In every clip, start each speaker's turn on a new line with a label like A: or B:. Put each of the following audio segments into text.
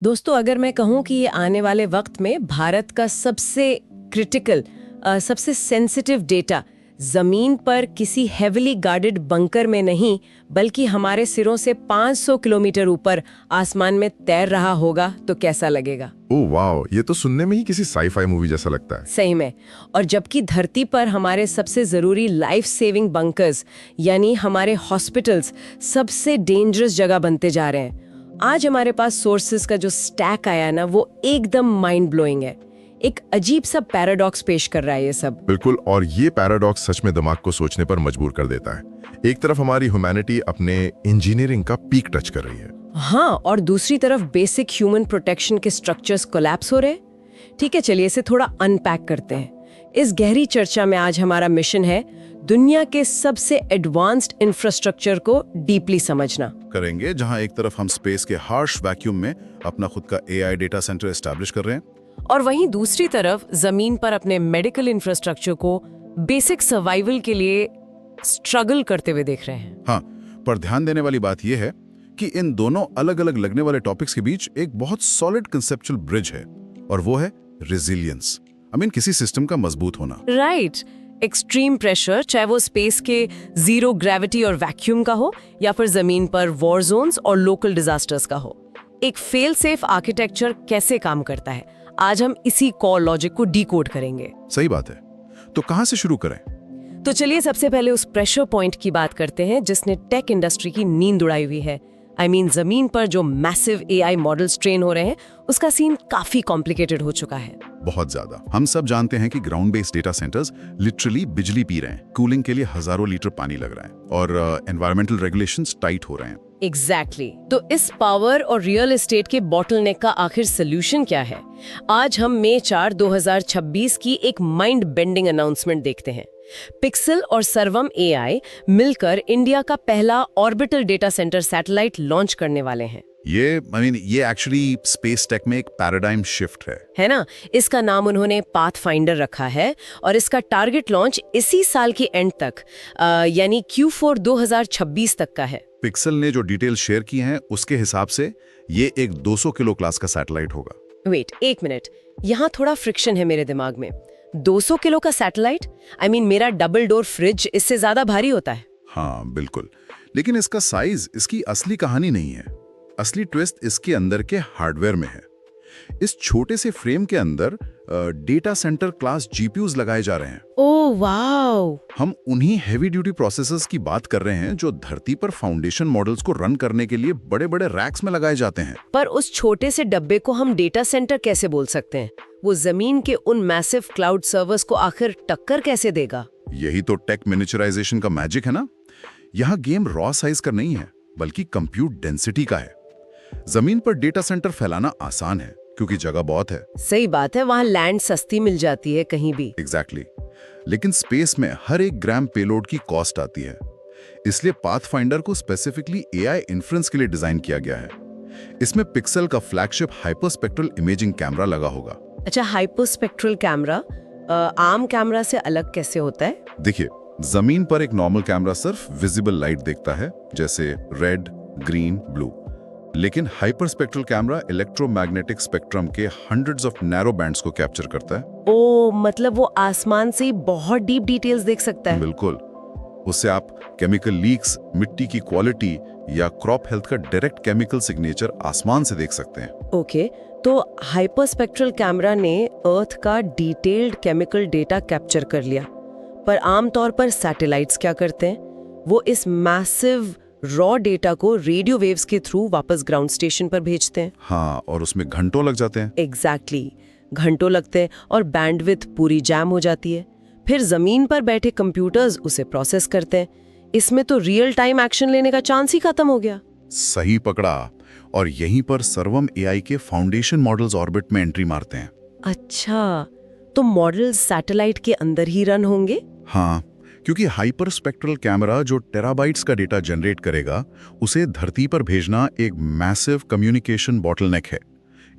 A: दोस्तों, अगर मैं कहूँ कि ये आने वाले वक्त में भारत का सबसे क्रिटिकल, सबसे सेंसिटिव डेटा जमीन पर किसी हेविली गार्डेड बंकर में नहीं बल्कि हमारे सिरों से 500 किलोमीटर ऊपर आसमान में तैर रहा होगा तो कैसा लगेगा?
B: ओह वाह, ये तो सुनने में ही किसी साई-फाई मूवी जैसा लगता है।
A: सही में। और जबकि धरती पर हमारे सबसे जरूरी लाइफ सेविंग बंकर्स यानी हमारे हॉस्पिटल्स सबसे डेंजरस जगह बनते जा रहे हैं। आज हमारे पास सोर्सेज का जो स्टैक आया ना, वो एकदम माइंड ब्लोइंग है। एक अजीब सा पैराडॉक्स पेश कर रहा है ये सब।
B: बिल्कुल, और ये पैराडॉक्स सच में दिमाग को सोचने पर मजबूर कर देता है। एक तरफ हमारी ह्यूमैनिटी अपने इंजीनियरिंग का पीक टच कर रही है।
A: हाँ, और दूसरी तरफ बेसिक ह्यूमन प्रोटेक्शन के स्ट्रक्चर्स कोलैप्स हो रहे हैं। ठीक है, चलिए इसे थोड़ा अनपैक करते हैं। इस गहरी चर्चा में आज हमारा मिशन है दुनिया के सबसे एडवांस्ड इंफ्रास्ट्रक्चर को डीपली समझना।
C: करेंगे जहां एक तरफ हम स्पेस के हार्श वैक्यूम में अपना खुद का एआई डेटा सेंटर एस्टैब्लिश कर रहे हैं,
A: और वहीं दूसरी तरफ जमीन पर अपने मेडिकल इंफ्रास्ट्रक्चर को बेसिक सर्वाइवल के लिए स्ट्रगल करते हुए देख रहे हैं।
C: हाँ, पर ध्यान देने वाली बात यह है कि इन दोनों अलग अलग लगने वाले टॉपिक्स के बीच एक बहुत सॉलिड कंसेप्चुअल ब्रिज है, और वो है रेजिलियंस। किसी सिस्टम का मजबूत होना।
A: राइट। एक्सट्रीम प्रेशर, चाहे वो स्पेस के जीरो ग्रेविटी और वैक्यूम का हो या फिर जमीन पर वॉर जोन्स और लोकल डिजास्टर्स का हो, एक फेल सेफ आर्किटेक्चर कैसे काम करता है, आज हम इसी कॉर लॉजिक को डीकोड करेंगे।
C: सही बात है। तो कहां से शुरू करें?
A: तो चलिए सबसे पहले उस प्रेशर पॉइंट की बात करते हैं जिसने टेक इंडस्ट्री की नींद उड़ाई हुई है। जमीन पर जो मैसिव एआई मॉडल्स ट्रेन हो रहे हैं, उसका सीन काफी कॉम्प्लिकेटेड हो चुका है।
C: बहुत ज्यादा। हम सब जानते हैं कि ground based data centres literally बिजली पी रहे हैं, कूलिंग के लिए हजारों लीटर पानी लग रहा है, और एनवायरमेंटल रेगुलेशंस टाइट हो रहे हैं।
A: एग्जैक्टली। तो इस पावर और रियल एस्टेट के बॉटलनेक का आखिर सोल्यूशन क्या है? आज हम मई 4, 2026 की एक माइंड बेंडिंग अनाउंसमेंट देखते हैं। पिक्सल और सर्वम एआई मिलकर इंडिया का पहला orbital data centre satellite launch करने वाले हैं।
C: ये एक्चुअली स्पेस टेक में एक पैराडाइम शिफ्ट है
A: ना? इसका नाम उन्होंने पाथफाइंडर रखा है और इसका टारगेट लॉन्च इसी साल के एंड तक यानी Q4 2026 तक का है।
C: पिक्सल ने जो डिटेल शेयर की हैं उसके हिसाब से ये एक 200 किलो क्लास का सैटेलाइट होगा।
A: वेट, एक मिनट, यहाँ थोड़ा फ्रिक्शन है मेरे दिमाग में। 200 किलो का सैटेलाइट? मेरा डबल डोर फ्रिज इससे ज्यादा भारी होता है।
C: हाँ बिल्कुल, लेकिन इसका साइज इसकी असली कहानी नहीं है। असली ट्विस्ट इसके अंदर के हार्डवेयर में है। इस छोटे से फ्रेम के अंदर डेटा सेंटर क्लास जीपीयूज लगाए जा रहे हैं।
A: Oh wow!
C: हम उन्हीं हेवी ड्यूटी प्रोसेसर्स की बात कर रहे हैं जो धरती पर फाउंडेशन मॉडल्स को रन करने के लिए बड़े बड़े रैक्स में लगाए जाते हैं।
A: पर उस छोटे से डब्बे को हम डेटा सेंटर कैसे बोल सकते हैं? वो जमीन के उन मैसिव क्लाउड सर्वर्स को आखिर टक्कर कैसे देगा?
C: यही तो टेक मिनिचराइजेशन का मैजिक है ना। यहाँ गेम रॉ साइज का नहीं है बल्कि कंप्यूट डेंसिटी का है। जमीन पर डेटा सेंटर फैलाना आसान है क्योंकि जगह बहुत है।
A: सही बात है, वहाँ लैंड सस्ती मिल जाती है कहीं भी।
C: एग्जैक्टली। लेकिन स्पेस में हर एक ग्राम पेलोड की कॉस्ट आती है। इसलिए पाथफाइंडर को स्पेसिफिकली एआई इन्फ्रेंस के लिए डिजाइन किया गया है। इसमें पिक्सल का फ्लैगशिप हाइपरस्पेक्ट्रल इमेजिंग कैमरा लगा होगा।
A: अच्छा, हाइपरस्पेक्ट्रल कैमरा आम कैमरा से अलग कैसे होता है?
C: देखिए, जमीन पर एक नॉर्मल कैमरा सिर्फ विजिबल लाइट देखता है, जैसे रेड, ग्रीन, ब्लू। लेकिन हाइपरस्पेक्ट्रल कैमरा इलेक्ट्रोमैग्नेटिक स्पेक्ट्रम के हंड्रेड्स ऑफ नैरो बैंड्स को कैप्चर करता है।
A: ओ, मतलब वो आसमान से बहुत डीप डिटेल्स देख सकता है।
C: बिल्कुल। उससे आप केमिकल लीक्स, मिट्टी की क्वालिटी या क्रॉप हेल्थ का डायरेक्ट केमिकल सिग्नेचर आसमान से देख सकते हैं।
A: ओके, तो हाइपरस्पेक्ट्रल कैमरा ने अर्थ का डिटेल्ड केमिकल डेटा कैप्चर कर लिया, पर आमतौर पर सैटेलाइट्स क्या करते हैं? वो इस मैसिव रॉ डेटा को रेडियो वेव्स के थ्रू वापस ग्राउंड स्टेशन पर भेजते हैं।
C: हाँ, और उसमें घंटों लग जाते हैं।
A: एग्जैक्टली, घंटों लगते हैं और बैंडविड्थ पूरी जैम हो जाती है। फिर जमीन पर बैठे कंप्यूटर्स उसे प्रोसेस करते हैं। इसमें तो रियल टाइम एक्शन लेने का चांस ही खत्म हो गया।
C: सही पकड़ा। और यहीं पर सर्वम एआई के फाउंडेशन मॉडल्स ऑर्बिट में एंट्री मारते हैं।
A: अच्छा, तो मॉडल्स सैटेलाइट के अंदर ही रन होंगे?
C: हाँ, क्योंकि हाइपरस्पेक्ट्रल कैमरा जो टेराबाइट्स का डेटा जनरेट करेगा, उसे धरती पर भेजना एक मैसिव कम्युनिकेशन बॉटलनेक है।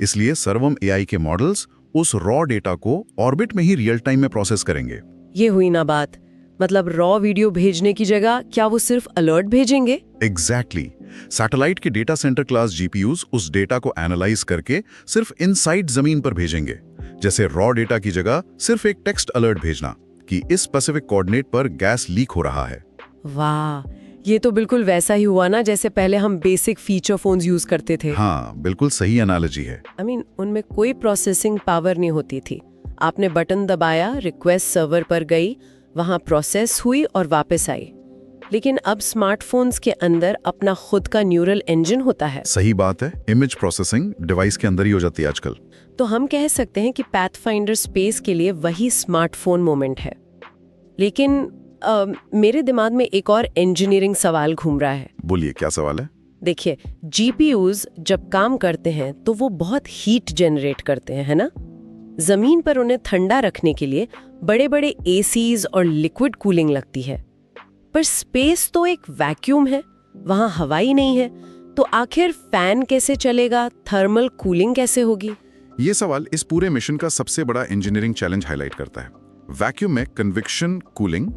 C: इसलिए सर्वम एआई के मॉडल्स उस रॉ डेटा को ऑर्बिट में ही रियल टाइम में प्रोसेस करेंगे।
A: ये हुई ना बात। मतलब रॉ वीडियो भेजने की जगह क्या वो सिर्फ अलर्ट भेजेंगे?
C: एग्जैक्टली सैटेलाइट के डेटा सेंटर क्लास जीपीयूज उस डेटा को एनालाइज करके सिर्फ इनसाइड जमीन पर भेजेंगे। जैसे रॉ डेटा की जगह सिर्फ एक टेक्स्ट अलर्ट भेजना कि इस स्पेसिफिक कोऑर्डिनेट पर गैस लीक हो रहा है।
A: वाह, ये तो बिल्कुल वैसा ही हुआ ना जैसे पहले हम बेसिक फीचर फोन्स यूज करते थे।
C: हाँ, बिल्कुल सही एनालॉजी है।
A: उनमें कोई प्रोसेसिंग पावर नहीं होती थी। आपने बटन दबाया, रिक्वेस्ट सर्वर पर गई, वहां प्रोसेस हुई और वापस आई। लेकिन अब स्मार्टफोन्स के अंदर अपना खुद का न्यूरल इंजन होता है।
C: सही बात है, इमेज प्रोसेसिंग डिवाइस के अंदर ही हो जाती है आजकल।
A: तो हम कह सकते हैं कि पाथफाइंडर स्पेस के लिए वही स्मार्टफोन मोमेंट है। लेकिन मेरे दिमाग में एक और इंजीनियरिंग सवाल घूम रहा है।
C: बोलिए, क्या सवाल है?
A: देखिए, जीपीयूज जब काम करते हैं तो वो बहुत हीट जनरेट करते हैं, है ना? जमीन पर उन्हें ठंडा रखने के लिए बड़े बड़े एसीज और लिक्विड कूलिंग लगती है। पर स्पेस तो एक वैक्यूम है, वहां हवा ही नहीं है, तो आखिर फैन कैसे चलेगा, थर्मल कूलिंग कैसे होगी?
C: ये सवाल इस पूरे मिशन का सबसे बड़ा इंजीनियरिंग चैलेंज हाईलाइट करता है। वैक्यूम में कन्वेक्शन कूलिंग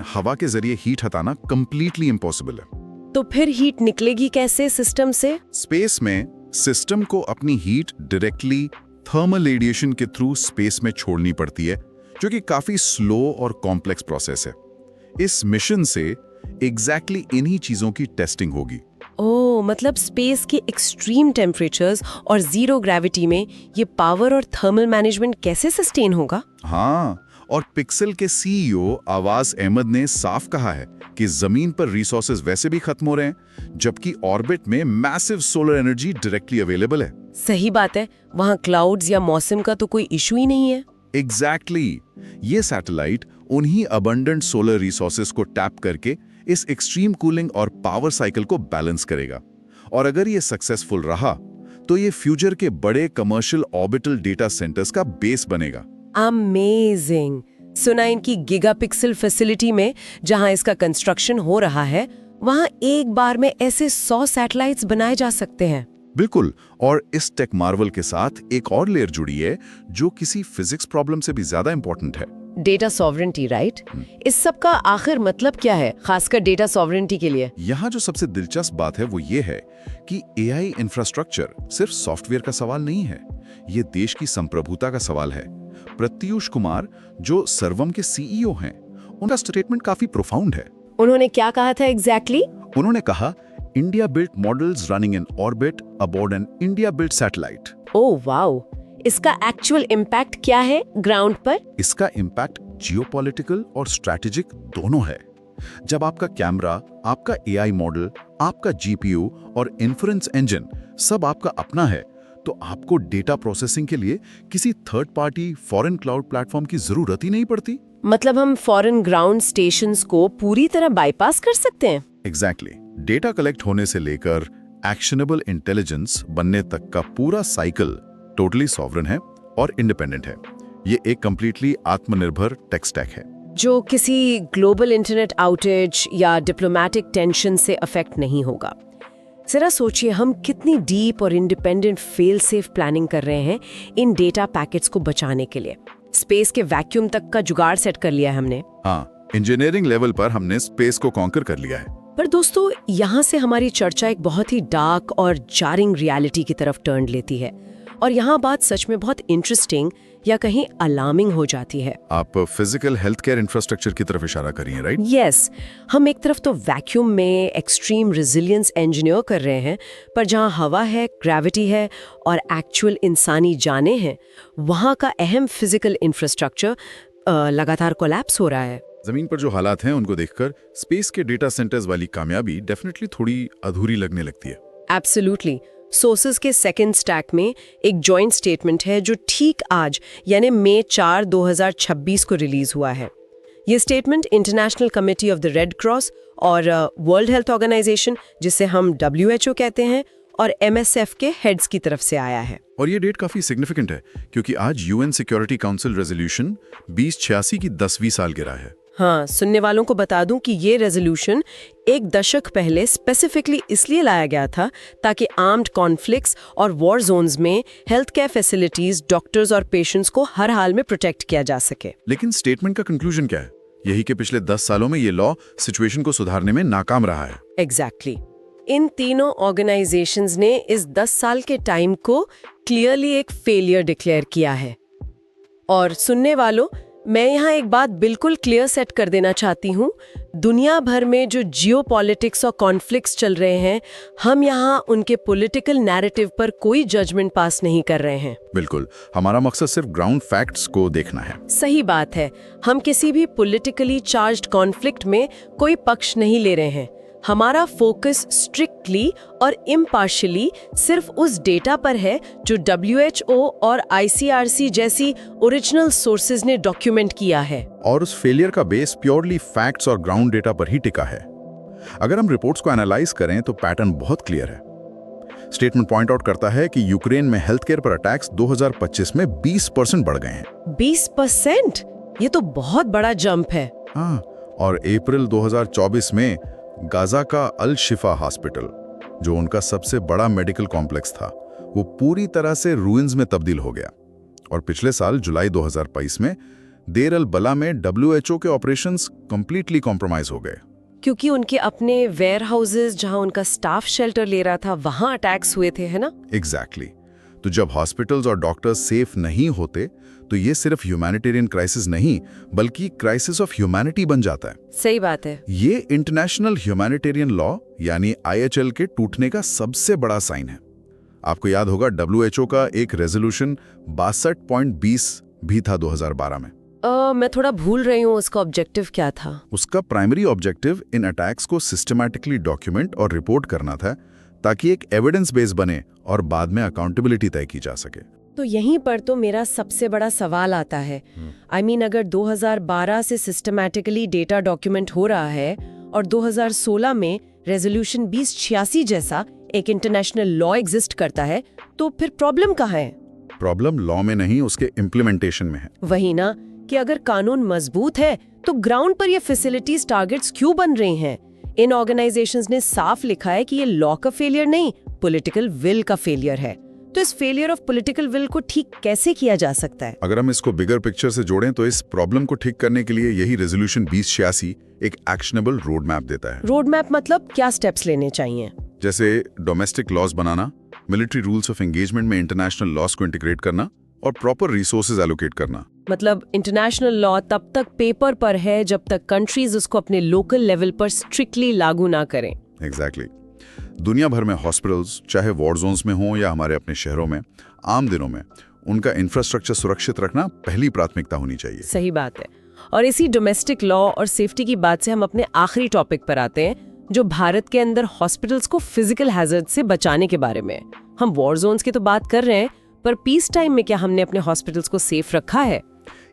C: हवा के जरिए हीट हटाना कंप्लीटली इम्पॉसिबल है।
A: तो फिर हीट निकलेगी कैसे सिस्टम से?
C: स्पेस में सिस्टम को अपनी हीट डायरेक्टली थर्मल रेडिएशन के थ्रू स्पेस में छोड़नी पड़ती है, जो कि काफी स्लो और कॉम्प्लेक्स प्रोसेस है। इस मिशन से एग्जैक्टली इन्हीं चीजों की टेस्टिंग होगी।
A: ओह, मतलब स्पेस के एक्सट्रीम टेम्परेचर्स और जीरो ग्रेविटी में ये पावर और थर्मल मैनेजमेंट कैसे सस्टेन होगा?
C: हाँ, और पिक्सल के सीईओ आवाज अहमद ने साफ कहा है कि जमीन पर रिसोर्सेज वैसे भी खत्म हो रहे हैं, जबकि ऑर्बिट में massive solar energy directly available है।
A: सही बात है, वहाँ क्लाउड्स या मौसम का तो कोई इशू ही नहीं है।
C: एग्जैक्टली ये सैटेलाइट उन्हीं अबंडेंट सोलर रिसोर्सेज को टैप करके इस एक्सट्रीम कूलिंग और पावर साइकिल को बैलेंस करेगा। और अगर ये सक्सेसफुल रहा तो ये फ्यूचर के बड़े कमर्शियल ऑर्बिटल डेटा सेंटर्स का बेस बनेगा।
A: अमेजिंग। सुना इनकी गीगापिक्सल फैसिलिटी में जहां इसका कंस्ट्रक्शन हो रहा है, वहां एक बार में ऐसे 100 सैटेलाइट्स बनाए जा सकते हैं।
C: बिल्कुल, और इस टेक मार्वल के साथ एक और लेयर जुड़ी है जो किसी फिजिक्स प्रॉब्लम से भी ज्यादा इंपॉर्टेंट है।
A: Data sovereignty, right? इस सब का आखिर मतलब क्या है, खासकर डेटा सॉवरेंटी के लिए?
C: यहाँ जो सबसे दिलचस्प बात है वो ये है कि एआई इंफ्रास्ट्रक्चर सिर्फ सॉफ्टवेयर का सवाल नहीं है, ये देश की संप्रभुता का सवाल है। प्रत्युष कुमार, जो सर्वम के सीईओ हैं, उनका स्टेटमेंट काफी प्रोफाउंड है।
A: उन्होंने क्या कहा था एग्जैक्टली?
C: उन्होंने कहा, India built models running in orbit aboard an India built satellite.
A: Oh wow, इसका एक्चुअल इम्पैक्ट क्या है ग्राउंड पर?
C: इसका इम्पैक्ट जियोपॉलिटिकल और स्ट्रैटेजिक दोनों है। जब आपका कैमरा, आपका एआई मॉडल, आपका जीपीयू और इन्फ्रेंस इंजन सब आपका अपना है, तो आपको डेटा प्रोसेसिंग के लिए किसी third party foreign cloud platform की जरूरत ही नहीं पड़ती।
A: मतलब हम फॉरेन ग्राउंड स्टेशंस को पूरी तरह बाईपास कर सकते हैं?
C: एग्जैक्टली। डेटा कलेक्ट होने से लेकर एक्शनेबल इंटेलिजेंस बनने तक का पूरा साइकिल टोटली सॉवरेन है और इंडिपेंडेंट है। ये एक कंप्लीटली आत्मनिर्भर टेक स्टैक है
A: जो किसी ग्लोबल इंटरनेट आउटेज या डिप्लोमेटिक टेंशन से अफेक्ट नहीं होगा। जरा सोचिए, हम कितनी डीप और इंडिपेंडेंट फेल सेफ प्लानिंग कर रहे हैं इन डेटा पैकेट्स को बचाने के लिए। स्पेस के वैक्यूम तक का जुगाड़ सेट कर लिया है हमने।
C: हाँ, इंजीनियरिंग लेवल पर हमने स्पेस को कॉन्कर कर लिया है।
A: पर दोस्तों, यहाँ से हमारी चर्चा एक बहुत ही डार्क और जारिंग रियलिटी की तरफ टर्न लेती है, और यहाँ बात सच में बहुत इंटरेस्टिंग या कहीं अलार्मिंग हो जाती है।
C: आप फिजिकल हेल्थ केयर इंफ्रास्ट्रक्चर की तरफ इशारा कर रही हैं, राइट?
A: यस, हम एक तरफ तो वैक्यूम में एक्सट्रीम रेजिलियंस इंजीनियर कर रहे हैं, पर जहाँ हवा है, ग्रेविटी है और एक्चुअल इंसानी जानें हैं, वहाँ का अहम फिजिकल इंफ्रास्ट्रक्चर लगातार कोलैप्स हो रहा है।
C: जमीन पर जो हालात हैं उनको देखकर स्पेस के डेटा सेंटर्स वाली कामयाबी डेफिनेटली थोड़ी अधूरी लगने लगती है।
A: एब्सोल्युटली। सोर्सेज के सेकंड स्टैक में एक जॉइंट स्टेटमेंट है जो ठीक आज यानी मई 4, 2026 को रिलीज हुआ है। ये statement international committee of the red cross और वर्ल्ड हेल्थ ऑर्गेनाइजेशन, जिसे हम WHO कहते हैं, और MSF के हेड्स की तरफ से आया है।
C: और ये डेट काफी सिग्निफिकेंट है क्योंकि आज UN सिक्योरिटी काउंसिल रेजोल्यूशन 2086 की 10वीं सालगिरह है।
A: हाँ, सुनने वालों को बता दूं कि ये रेजोल्यूशन एक दशक पहले स्पेसिफिकली इसलिए लाया गया था ताकि आर्म्ड कॉन्फ्लिक्ट्स और वॉर जोन्स में हेल्थ केयर फैसिलिटीज, डॉक्टर्स और पेशेंट्स को हर हाल में प्रोटेक्ट किया जा सके।
C: लेकिन स्टेटमेंट का कंक्लूजन क्या है? यही कि पिछले 10 सालों में ये लॉ सिचुएशन को सुधारने में नाकाम रहा है।
A: एग्जैक्टली इन तीनों ऑर्गेनाइजेशंस ने इस 10 साल के टाइम को क्लियरली एक फेलियर डिक्लेयर किया है। और सुनने वालों, मैं यहाँ एक बात बिल्कुल क्लियर सेट कर देना चाहती हूँ, दुनिया भर में जो जियोपॉलिटिक्स और कॉन्फ्लिक्ट्स चल रहे हैं, हम यहाँ उनके पॉलिटिकल नैरेटिव पर कोई जजमेंट पास नहीं कर रहे हैं।
C: बिल्कुल, हमारा मकसद सिर्फ ग्राउंड फैक्ट्स को देखना है।
A: सही बात है, हम किसी भी पॉलिटिकली चार्ज्ड कॉन्फ्लिक्ट में कोई पक्ष नहीं ले रहे हैं। हमारा फोकस स्ट्रिक्टली और इम्पार्शियली सिर्फ उस डेटा पर है जो WHO और ICRC जैसी ओरिजिनल सोर्सेज ने डॉक्यूमेंट किया है।
C: और उस फेलियर का बेस प्योरली फैक्ट्स और ग्राउंड डेटा पर ही टिका है। अगर हम रिपोर्ट्स को एनालाइज करें तो पैटर्न बहुत क्लियर है। स्टेटमेंट पॉइंट आउट करता है कि यूक्रेन में हेल्थ केयर पर अटैक्स 2025 में 20% बढ़ गए हैं।
A: 20%? ये तो बहुत बड़ा जंप है।
C: हाँ, और अप्रैल 2024 में गाजा का अल शिफा हॉस्पिटल, जो उनका सबसे बड़ा मेडिकल कॉम्प्लेक्स था, वो पूरी तरह से रूइंस में तब्दील हो गया। और पिछले साल जुलाई 2022 में देर अल बला में WHO के ऑपरेशंस कंप्लीटली कॉम्प्रोमाइज हो गए,
A: क्योंकि उनके अपने वेयर हाउसेज जहां उनका स्टाफ शेल्टर ले रहा था, वहां अटैक्स हुए थे, है ना?
C: एग्जैक्टली। तो जब हॉस्पिटल्स और डॉक्टर्स सेफ नहीं होते तो ये सिर्फ ह्यूमैनिटेरियन क्राइसिस नहीं बल्कि क्राइसिस ऑफ ह्यूमैनिटी बन जाता है।
A: सही बात है। ये
C: इंटरनेशनल ह्यूमैनिटेरियन लॉ यानी IHL के टूटने का सबसे बड़ा साइन है। आपको याद होगा WHO का एक रेजोल्यूशन 62.20 भी था 2012 में।
A: मैं थोड़ा भूल रही हूँ, उसका ऑब्जेक्टिव क्या था?
C: उसका प्राइमरी ऑब्जेक्टिव इन अटैक्स को सिस्टमैटिकली डॉक्यूमेंट और रिपोर्ट करना था, ताकि एक एविडेंस बेस बने और बाद में अकाउंटेबिलिटी तय की जा सके।
A: तो यहीं पर तो मेरा सबसे बड़ा सवाल आता है। I mean, अगर 2012 से सिस्टमैटिकली डेटा डॉक्यूमेंट हो रहा है और 2016 में रेजोल्यूशन 2086 जैसा एक इंटरनेशनल लॉ एग्जिस्ट करता है, तो फिर प्रॉब्लम कहाँ है?
C: प्रॉब्लम लॉ में नहीं, उसके इम्प्लीमेंटेशन में है।
A: वही ना, कि अगर कानून मजबूत है तो ग्राउंड पर ये फैसिलिटीज टारगेट्स क्यों बन रही हैं? इन ऑर्गेनाइजेशंस ने साफ लिखा है कि ये लॉ का फेलियर नहीं, पॉलिटिकल विल का फेलियर है। तो इस फेलियर ऑफ पॉलिटिकल विल को ठीक कैसे किया जा सकता है?
C: अगर हम इसको बिगर पिक्चर से जोड़ें तो इस प्रॉब्लम को ठीक करने के लिए यही रेजोल्यूशन 2086 एक एक्शनेबल रोड मैप देता है।
A: रोड मैप मतलब क्या स्टेप्स लेने चाहिए?
C: जैसे डोमेस्टिक लॉज बनाना, मिलिट्री रूल्स ऑफ एंगेजमेंट में इंटरनेशनल लॉज को इंटीग्रेट करना और प्रॉपर रिसोर्सेज एलोकेट करना।
A: मतलब इंटरनेशनल लॉ तब तक पेपर पर है जब तक कंट्रीज उसको अपने लोकल लेवल पर स्ट्रिक्टली लागू ना करें।
C: एग्जैक्टली। दुनिया भर में हॉस्पिटल्स, चाहे वॉर जोन्स में हों या हमारे अपने शहरों में, आम दिनों में उनका इंफ्रास्ट्रक्चर सुरक्षित रखना पहली प्राथमिकता होनी चाहिए।
A: सही बात है। और इसी डोमेस्टिक लॉ और सेफ्टी की बात से हम अपने आखिरी टॉपिक पर आते हैं, जो भारत के अंदर हॉस्पिटल्स को फिजिकल हैजर्ड से बचाने के बारे में। हम वॉर जोन्स की तो बात कर रहे हैं, पर पीस टाइम में क्या हमने अपने हॉस्पिटल्स को सेफ रखा है?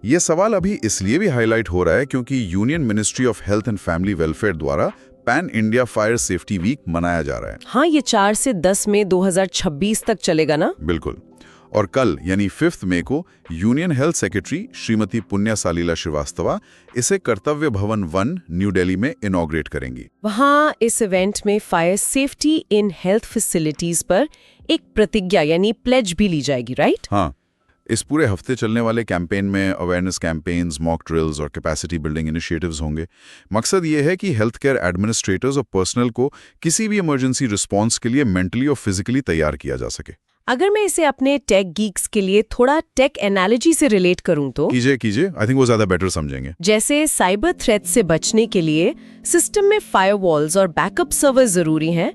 C: ये सवाल अभी इसलिए भी हाईलाइट हो रहा है क्योंकि union ministry of health and family welfare द्वारा pan India fire safety week मनाया जा रहा है।
A: हाँ, ये 4 से 10 मई 2026 तक चलेगा ना?
C: बिल्कुल। और कल यानी 5 मई को यूनियन हेल्थ सेक्रेटरी श्रीमती पुण्या सालीला श्रीवास्तवा इसे कर्तव्य भवन 1 न्यू दिल्ली में इनॉग्रेट करेंगी।
A: वहाँ इस इवेंट में fire safety in health facilities पर एक प्रतिज्ञा यानी प्लेज भी ली जाएगी, राइट?
C: हाँ, इस पूरे हफ्ते चलने वाले कैंपेन में अवेयरनेस कैंपेन्स, मॉक ड्रिल्स और कैपेसिटी बिल्डिंग इनिशिएटिव्स होंगे। मकसद ये है कि हेल्थ केयर एडमिनिस्ट्रेटर्स और पर्सनल को किसी भी इमरजेंसी रिस्पॉन्स के लिए मेंटली और फिजिकली तैयार किया जा सके।
A: अगर मैं इसे अपने टेक गीक्स के लिए थोड़ा टेक एनालॉजी से रिलेट करूं तो
C: कीजिए। आई थिंक वो ज्यादा बेटर समझेंगे।
A: जैसे साइबर थ्रेट से बचने के लिए सिस्टम में फायरवॉल्स और बैकअप सर्वर जरूरी हैं,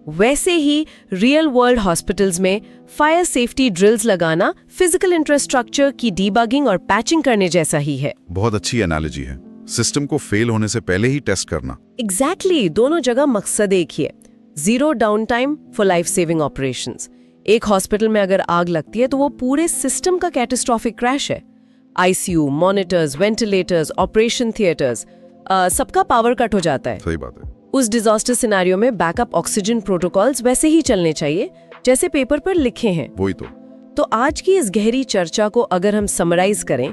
A: वैसे ही रियल वर्ल्ड हॉस्पिटल्स में फायर सेफ्टी ड्रिल्स लगाना फिजिकल इंफ्रास्ट्रक्चर की डीबगिंग और पैचिंग करने जैसा ही है।
C: बहुत अच्छी एनालॉजी है। सिस्टम को फेल होने से पहले ही टेस्ट करना।
A: एग्जैक्टली, दोनों जगह मकसद एक ही है, zero down time for life saving operations. एक हॉस्पिटल में अगर आग लगती है तो वो पूरे सिस्टम का कैटास्ट्रोफिक क्रैश है। ICU, monitors, ventilators, operation theatres, सबका पावर कट हो जाता है।
C: सही बात है।
A: उस डिजास्टर सिनेरियो में बैकअप ऑक्सीजन प्रोटोकॉल्स वैसे ही चलने चाहिए जैसे पेपर पर लिखे हैं।
C: वही तो
A: आज की इस गहरी चर्चा को अगर हम समराइज करें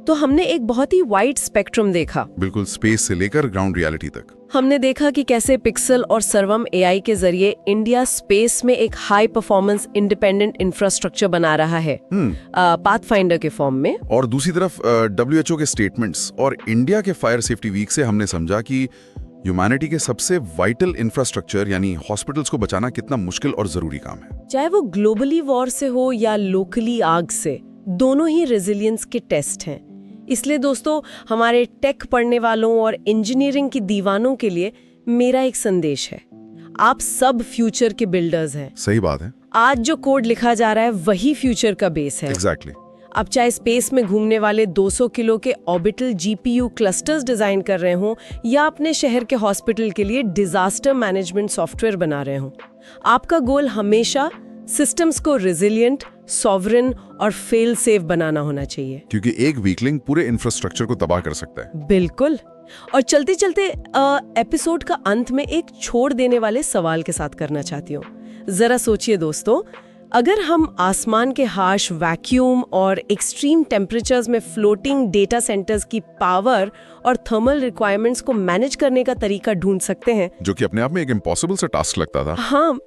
A: तो हमने एक बहुत ही वाइड स्पेक्ट्रम देखा।
C: बिल्कुल, स्पेस से लेकर ग्राउंड रियलिटी तक।
A: हमने देखा कि कैसे पिक्सल और सर्वम एआई के जरिए इंडिया स्पेस में एक हाई परफॉर्मेंस इंडिपेंडेंट इंफ्रास्ट्रक्चर बना रहा है, पाथफाइंडर के फॉर्म में।
C: और दूसरी तरफ WHO के स्टेटमेंट्स और इंडिया के फायर सेफ्टी वीक से हमने समझा कि ह्यूमैनिटी के सबसे वाइटल इंफ्रास्ट्रक्चर यानी हॉस्पिटल्स को बचाना कितना मुश्किल और जरूरी काम है।
A: चाहे वो ग्लोबली वॉर से हो या लोकली आग से, दोनों ही रेजिलियंस के टेस्ट हैं। इसलिए दोस्तों, हमारे टेक पढ़ने वालों और इंजीनियरिंग की दीवानों के लिए मेरा एक संदेश है, आप सब फ्यूचर के बिल्डर्स हैं।
C: सही बात है।
A: आज जो कोड लिखा जा रहा है वही फ्यूचर का बेस है।
C: एग्जैक्टली।
A: आप चाहे स्पेस में घूमने वाले 200 किलो के ऑर्बिटल GPU क्लस्टर्स डिजाइन कर रहे हो या अपने शहर के हॉस्पिटल के लिए डिजास्टर मैनेजमेंट सॉफ्टवेयर बना रहे हो, आपका गोल हमेशा सिस्टम्स को रेजिलिएंट, सॉवरेन और फेल सेफ बनाना होना चाहिए।
C: क्योंकि एक वीकलिंग पूरे इंफ्रास्ट्रक्चर को तबाह कर सकता है।
A: बिल्कुल। और चलते चलते एपिसोड का अंत में एक छोड़ देने वाले सवाल के साथ करना चाहती हूँ। जरा सोचिए दोस्तों, अगर हम आसमान के हार्श वैक्यूम और एक्सट्रीम टेम्परेचर्स में फ्लोटिंग डेटा सेंटर्स की पावर और थर्मल रिक्वायरमेंट्स को मैनेज करने का तरीका ढूंढ सकते हैं,
C: जो कि अपने आप में एक इम्पॉसिबल सा टास्क लगता था।
A: हाँ,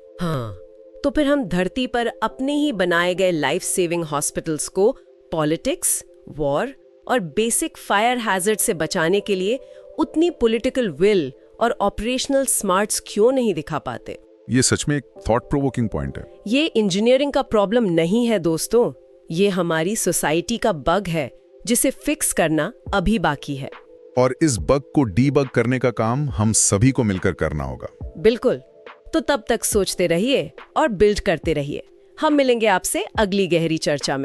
A: तो फिर हम धरती पर अपने ही बनाए गए लाइफ सेविंग हॉस्पिटल्स को पॉलिटिक्स, वॉर और बेसिक फायर हैजर्ड से बचाने के लिए उतनी पॉलिटिकल विल और ऑपरेशनल स्मार्ट्स क्यों नहीं दिखा पाते?
C: ये सच में एक थॉट प्रोवोकिंग पॉइंट है।
A: ये इंजीनियरिंग का प्रॉब्लम नहीं है दोस्तों, ये हमारी सोसाइटी का बग है जिसे फिक्स करना अभी बाकी है।
C: और इस बग को डीबग करने का काम हम सभी को मिलकर करना होगा।
A: बिल्कुल। तो तब तक सोचते रहिए और बिल्ड करते रहिए। हम मिलेंगे आपसे अगली गहरी चर्चा में।